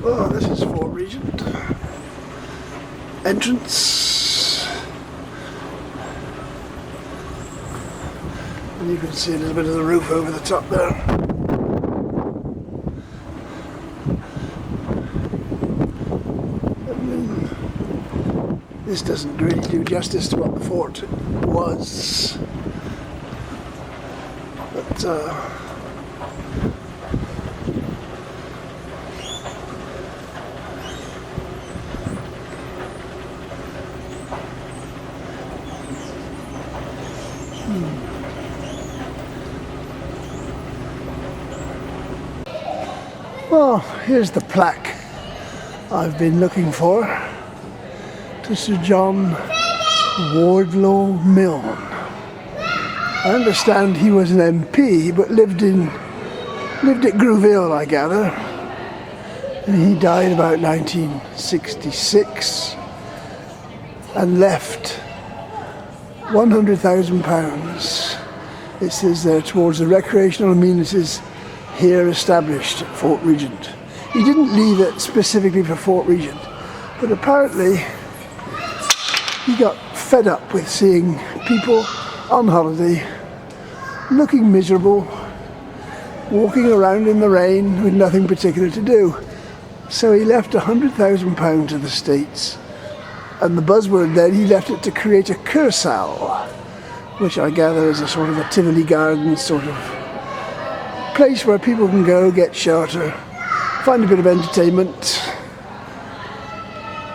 Oh, this is Fort Regent. Entrance. And you can see a little bit of the roof over the top there. And then this doesn't really do justice to what the fort was. But well, here's the plaque I've been looking for, to Sir John Wardlaw Milne. I understand he was an MP but lived at Grouville, I gather, and he died about 1966 and left £100,000, it says there, towards the recreational amenities here established at Fort Regent. He didn't leave it specifically for Fort Regent, but apparently he got fed up with seeing people on holiday looking miserable, walking around in the rain with nothing particular to do. So he left £100,000 to the States, and the buzzword then, he left it to create a Kursaal, which I gather is a sort of a Tivoli Gardens sort of place where people can go, get shelter, find a bit of entertainment.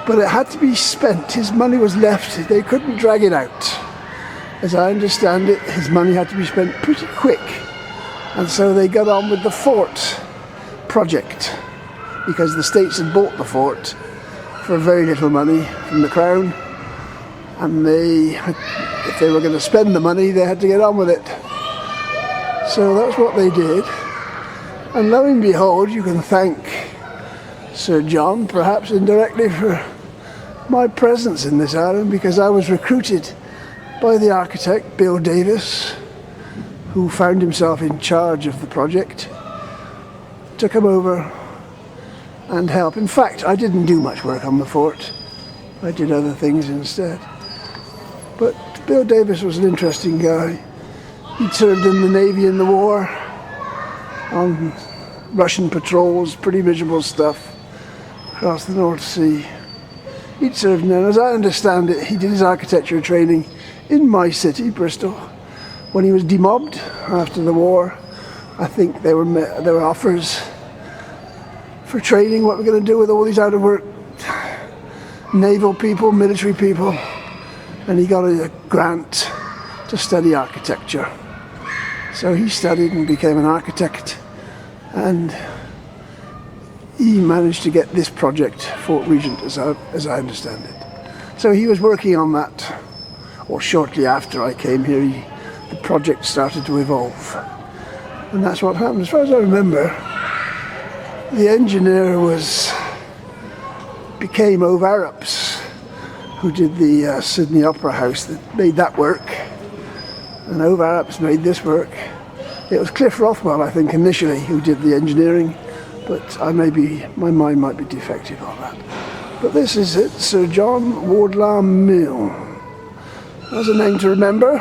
But it had to be spent. His money was left. They couldn't drag it out. As I understand it, his money had to be spent pretty quick. And so they got on with the fort project, because the States had bought the fort for very little money from the Crown. And if they were going to spend the money, they had to get on with it. So that's what they did. And lo and behold, you can thank Sir John, perhaps indirectly, for my presence in this island, because I was recruited by the architect, Bill Davis, who found himself in charge of the project, to come over and help. In fact, I didn't do much work on the fort. I did other things instead. But Bill Davis was an interesting guy. He'd served in the Navy in the war, on Russian patrols, pretty miserable stuff, across the North Sea. He'd served then, as I understand it, he did his architecture training in my city, Bristol. When he was demobbed after the war, I think there were offers for training, what we're going to do with all these out of work naval people, military people, and he got a grant to study architecture. So he studied and became an architect, and he managed to get this project, Fort Regent, as I understand it. So he was working on that, or shortly after I came here, the project started to evolve. And that's what happened. As far as I remember, the engineer became Ove Arups, who did the Sydney Opera House, that made that work. And Ove Arups made this work. It was Cliff Rothwell, I think, initially, who did the engineering, but my mind might be defective on that. But this is it, Sir John Wardlaw Milne. That's a name to remember.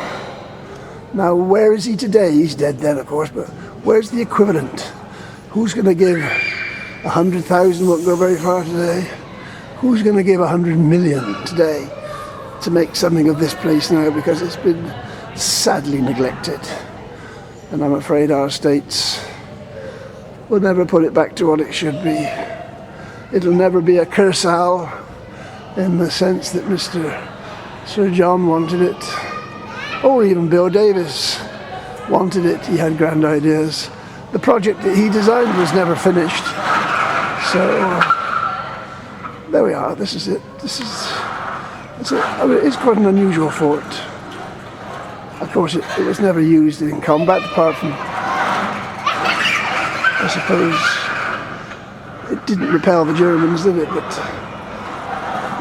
Now, where is he today? He's dead then, of course, but where's the equivalent? Who's going to give 100,000, won't go very far today. Who's going to give 100 million today to make something of this place now, because it's been sadly neglected. And I'm afraid our states will never put it back to what it should be. It'll never be a Kursaal in the sense that Sir John wanted it, or even Bill Davis wanted it. He had grand ideas. The project that he designed was never finished. So there we are. This is it. I mean, it's quite an unusual fort. Of course, it was never used in combat, apart from, I suppose, it didn't repel the Germans, did it? But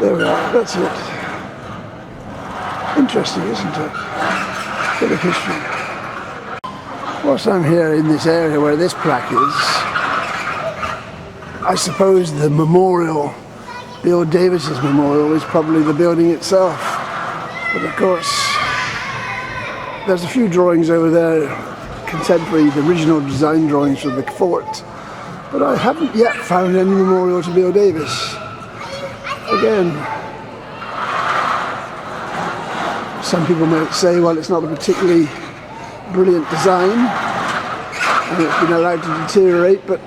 there we are. That's it. Interesting, isn't it? Bit of history. Whilst I'm here in this area where this plaque is, I suppose the memorial, Bill Davis's memorial, is probably the building itself. But of course, there's a few drawings over there, contemporary, the original design drawings for the fort. But I haven't yet found any memorial to Bill Davis. Again, some people might say, well, it's not a particularly brilliant design and it's been allowed to deteriorate, but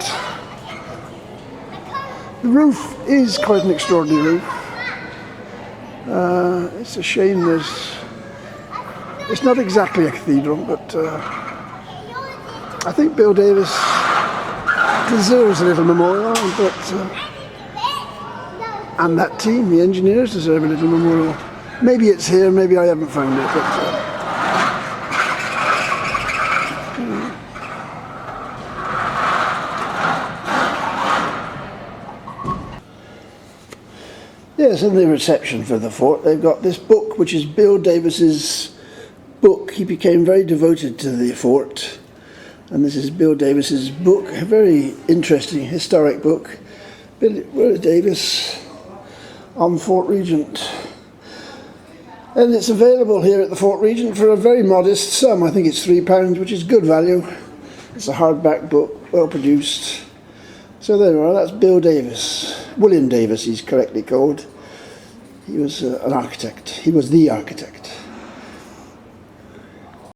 the roof is quite an extraordinary roof. It's a shame it's not exactly a cathedral, but I think Bill Davis deserves a little memorial, and that team, the engineers, deserve a little memorial. Maybe it's here, maybe I haven't found it, but yes, in the reception for the fort, they've got this book, which is Bill Davis's book. He became very devoted to the fort, and this is Bill Davis's book, a very interesting historic book. Bill Davis on Fort Regent. And it's available here at the Fort Regent for a very modest sum. I think it's £3, which is good value. It's a hardback book, well produced. So there we are, that's Bill Davis. William Davis, he's correctly called. He was an architect. He was the architect.